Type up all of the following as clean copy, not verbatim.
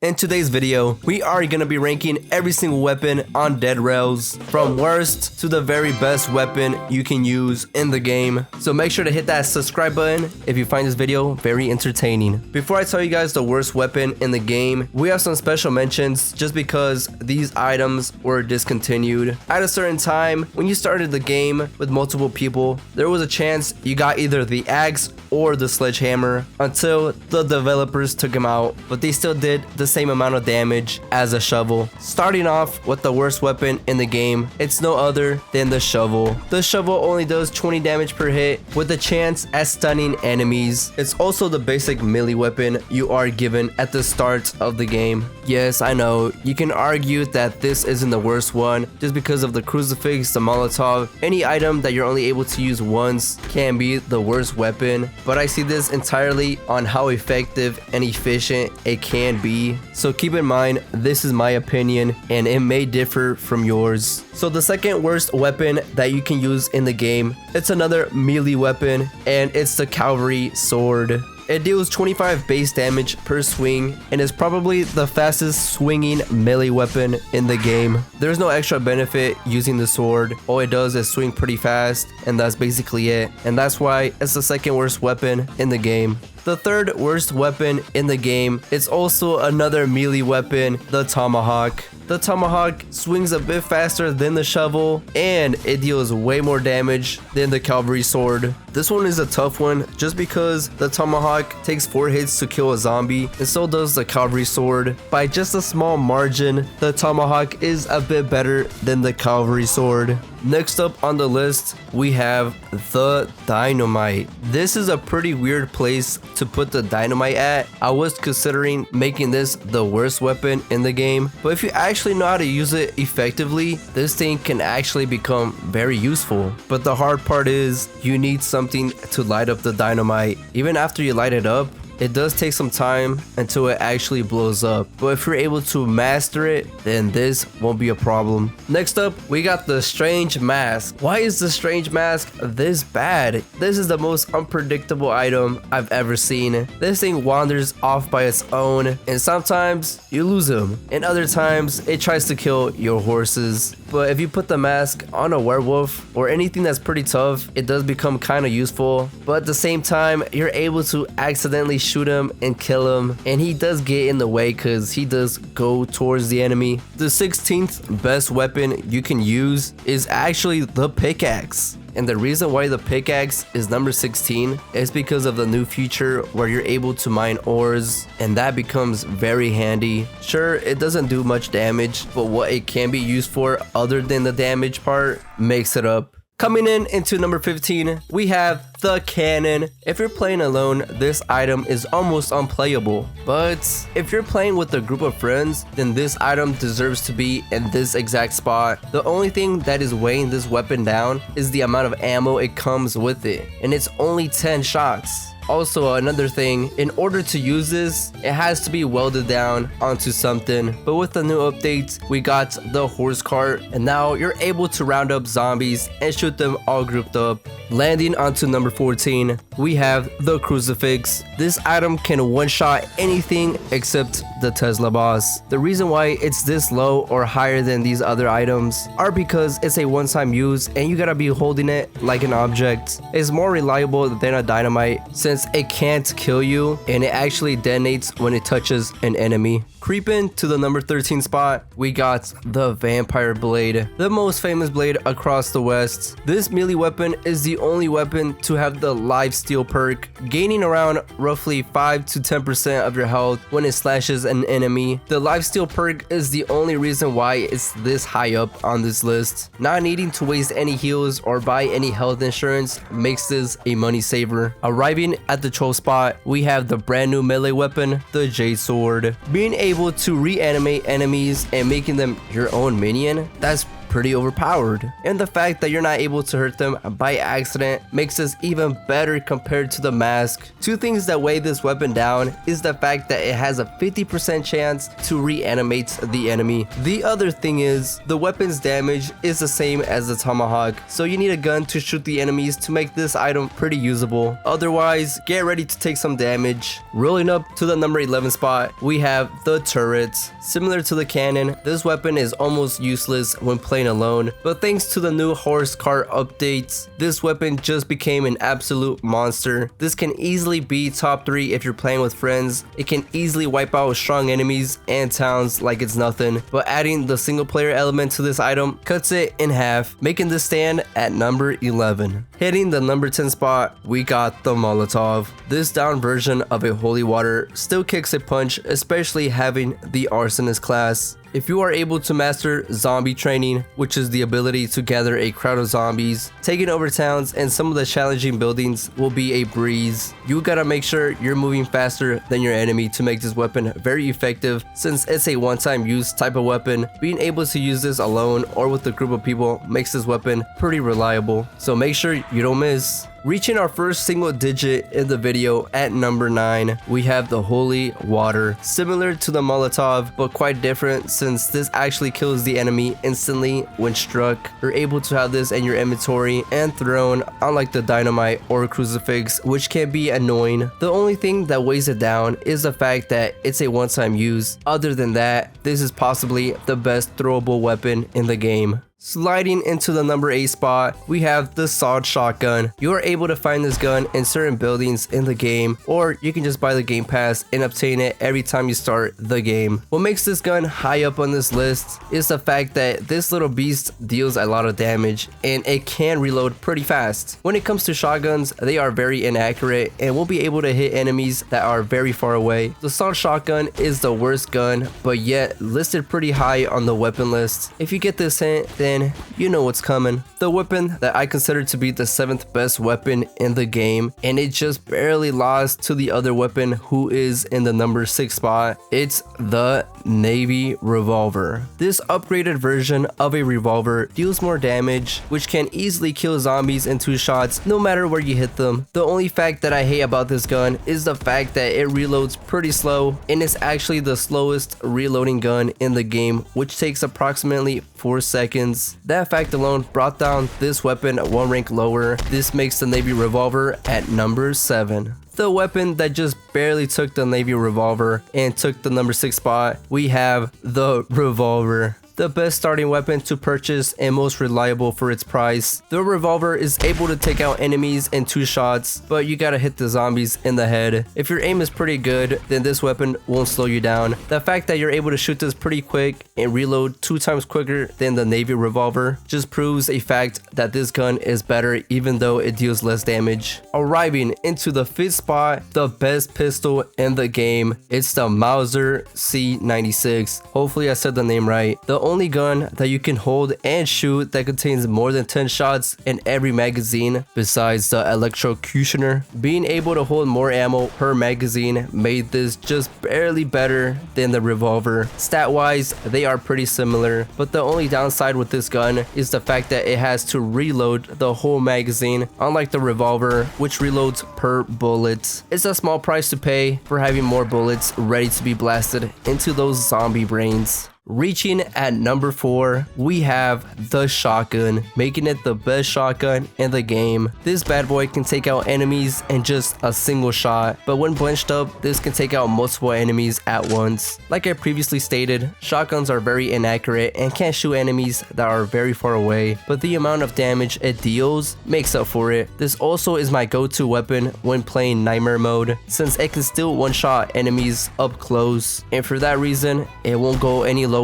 In today's video, we are going to be ranking every single weapon on Dead Rails, from worst to the very best weapon you can use in the game. So make sure to hit that subscribe button if you find this video very entertaining. Before I tell you guys the worst weapon in the game, we have some special mentions just because these items were discontinued. At a certain time, when you started the game with multiple people, there was a chance you got either the axe or the sledgehammer until the developers took them out, but they still did the same amount of damage as a shovel. Starting off with the worst weapon in the game, it's no other than the shovel. The shovel only does 20 damage per hit with a chance at stunning enemies. It's also the basic melee weapon you are given at the start of the game. Yes, I know, you can argue that this isn't the worst one just because of the crucifix, the Molotov. Any item that you're only able to use once can be the worst weapon, but I see this entirely on how effective and efficient it can be. So keep in mind, this is my opinion and it may differ from yours. So the second worst weapon that you can use in the game, it's another melee weapon, and it's the cavalry sword. It deals 25 base damage per swing and is probably the fastest swinging melee weapon in the game. There's no extra benefit using the sword. All it does is swing pretty fast, and that's basically it. And that's why it's the second worst weapon in the game. The third worst weapon in the game is also another melee weapon, the tomahawk. The tomahawk swings a bit faster than the shovel, and it deals way more damage than the cavalry sword. This one is a tough one just because the tomahawk takes 4 hits to kill a zombie, and so does the cavalry sword. By just a small margin, the tomahawk is a bit better than the cavalry sword. Next up on the list, we have the dynamite. This is a pretty weird place to put the dynamite at. I was considering making this the worst weapon in the game, but if you actually know how to use it effectively, this thing can actually become very useful. But the hard part is you need something to light up the dynamite. Even after you light it up, it does take some time until it actually blows up, but if you're able to master it, then this won't be a problem. Next up, we got the strange mask. Why is the strange mask this bad? This is the most unpredictable item I've ever seen. This thing wanders off by its own, and sometimes you lose him, and other times it tries to kill your horses. But if you put the mask on a werewolf or anything that's pretty tough, it does become kind of useful, but at the same time, you're able to accidentally shoot him and kill him, and he does get in the way because he does go towards the enemy. The 16th best weapon you can use is actually the pickaxe. And the reason why the pickaxe is number 16 is because of the new feature where you're able to mine ores, and that becomes very handy. Sure, it doesn't do much damage, but what it can be used for other than the damage part makes it up. Coming in into number 15, we have the cannon. If you're playing alone, this item is almost unplayable. But if you're playing with a group of friends, then this item deserves to be in this exact spot. The only thing that is weighing this weapon down is the amount of ammo it comes with it, and it's only 10 shots. Also, another thing, in order to use this, it has to be welded down onto something. But with the new update, we got the horse cart, and now you're able to round up zombies and shoot them all grouped up. Landing onto number 14, we have the crucifix. This item can one-shot anything except the Tesla boss. The reason why it's this low or higher than these other items are because it's a one-time use and you gotta be holding it like an object. It's more reliable than a dynamite since it can't kill you and it actually detonates when it touches an enemy. Creeping to the number 13 spot, we got the vampire blade, the most famous blade across the West. This melee weapon is the only weapon to have the life steal perk, gaining around roughly 5 to 10% of your health when it slashes an enemy. The life steal perk is the only reason why it's this high up on this list. Not needing to waste any heals or buy any health insurance makes this a money saver. Arriving at the 12th spot, we have the brand new melee weapon, the Jade Sword. Being able to reanimate enemies and making them your own minion, that's pretty overpowered. And the fact that you're not able to hurt them by accident makes this even better compared to the mask. Two things that weigh this weapon down is the fact that it has a 50% chance to reanimate the enemy. The other thing is the weapon's damage is the same as the tomahawk, so you need a gun to shoot the enemies to make this item pretty usable. Otherwise, get ready to take some damage. Rolling up to the number 11 spot, we have the turrets. Similar to the cannon, this weapon is almost useless when playing alone, but thanks to the new horse cart updates, this weapon just became an absolute monster. This can easily be top 3 if you're playing with friends. It can easily wipe out strong enemies and towns like it's nothing, but adding the single player element to this item cuts it in half, making this stand at number 11. Hitting the number 10 spot, we got the Molotov. This down version of a holy water still kicks a punch, especially having the arsonist class. If you are able to master zombie training, which is the ability to gather a crowd of zombies, taking over towns and some of the challenging buildings will be a breeze. You gotta make sure you're moving faster than your enemy to make this weapon very effective, since it's a one-time use type of weapon. Being able to use this alone or with a group of people makes this weapon pretty reliable, so make sure you don't miss. Reaching our first single digit in the video at number 9, we have the holy water. Similar to the Molotov, but quite different since this actually kills the enemy instantly when struck. You're able to have this in your inventory and thrown, unlike the dynamite or crucifix, which can be annoying. The only thing that weighs it down is the fact that it's a one-time use. Other than that, this is possibly the best throwable weapon in the game. Sliding into the number 8 spot, we have the sawed shotgun. You are able to find this gun in certain buildings in the game, or you can just buy the game pass and obtain it every time you start the game. What makes this gun high up on this list is the fact that this little beast deals a lot of damage and it can reload pretty fast. When it comes to shotguns, they are very inaccurate and will be able to hit enemies that are very far away. The sawed shotgun is the worst gun, but yet listed pretty high on the weapon list. If you get this hint, then you know what's coming. The weapon that I consider to be the 7th best weapon in the game, and it just barely lost to the other weapon who is in the number 6 spot. It's the Navy revolver. This upgraded version of a revolver deals more damage, which can easily kill zombies in 2 shots no matter where you hit them. The only fact that I hate about this gun is the fact that it reloads pretty slow, and it's actually the slowest reloading gun in the game, which takes approximately 4 seconds. That fact alone brought down this weapon 1 rank lower. This makes the Navy revolver at number 7. The weapon that just barely took the Navy revolver and took the number 6 spot, we have the revolver. The best starting weapon to purchase and most reliable for its price. The revolver is able to take out enemies in 2 shots, but you gotta hit the zombies in the head. If your aim is pretty good, then this weapon won't slow you down. The fact that you're able to shoot this pretty quick and reload 2 times quicker than the Navy revolver just proves a fact that this gun is better even though it deals less damage. Arriving into the 5th spot, the best pistol in the game, it's the Mauser C96. Hopefully I said the name right. The only gun that you can hold and shoot that contains more than 10 shots in every magazine besides the electrocutioner. Being able to hold more ammo per magazine made this just barely better than the revolver. Stat wise, they are pretty similar, but the only downside with this gun is the fact that it has to reload the whole magazine, unlike the revolver, which reloads per bullet. It's a small price to pay for having more bullets ready to be blasted into those zombie brains. Reaching at number 4, we have the shotgun, making it the best shotgun in the game. This bad boy can take out enemies in just a single shot, but when blenched up, this can take out multiple enemies at once. Like I previously stated, shotguns are very inaccurate and can't shoot enemies that are very far away, but the amount of damage it deals makes up for it. This also is my go-to weapon when playing Nightmare mode, since it can still one-shot enemies up close, and for that reason, it won't go any lower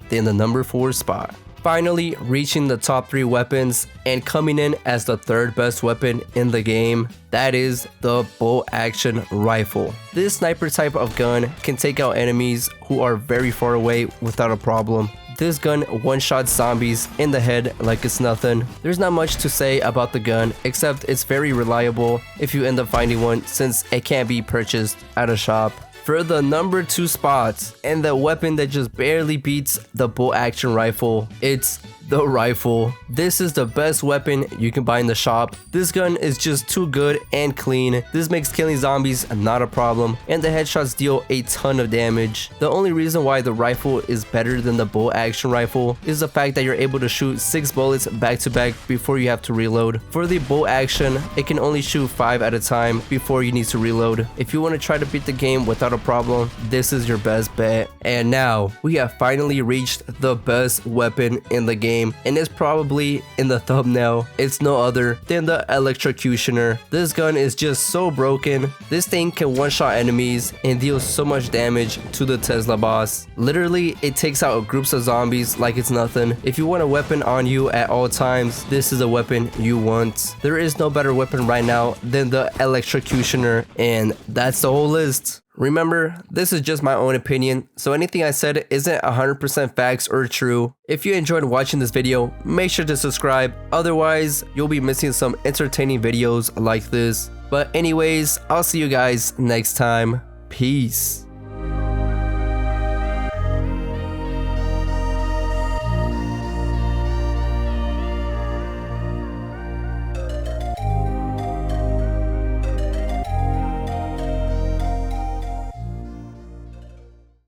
than the number 4 spot. Finally reaching the top 3 weapons and coming in as the 3rd best weapon in the game, that is the bolt action rifle. This sniper type of gun can take out enemies who are very far away without a problem. This gun one-shots zombies in the head like it's nothing. There's not much to say about the gun except it's very reliable if you end up finding one, since it can't be purchased at a shop. For the number 2 spot and the weapon that just barely beats the bolt action rifle, it's the rifle. This is the best weapon you can buy in the shop. This gun is just too good and clean. This makes killing zombies not a problem, and the headshots deal a ton of damage. The only reason why the rifle is better than the bolt action rifle is the fact that you're able to shoot 6 bullets back to back before you have to reload. For the bolt action, it can only shoot 5 at a time before you need to reload. If you want to try to beat the game without a problem, this is your best bet. And now we have finally reached the best weapon in the game, and it's probably in the thumbnail. It's no other than the electrocutioner. This gun is just so broken. This thing can one-shot enemies and deal so much damage to the Tesla boss. Literally, it takes out groups of zombies like it's nothing. If you want a weapon on you at all times, this is a weapon you want. There is no better weapon right now than the electrocutioner, and that's the whole list. Remember, this is just my own opinion, so anything I said isn't 100% facts or true. If you enjoyed watching this video, make sure to subscribe, otherwise you'll be missing some entertaining videos like this. But anyways, I'll see you guys next time. Peace.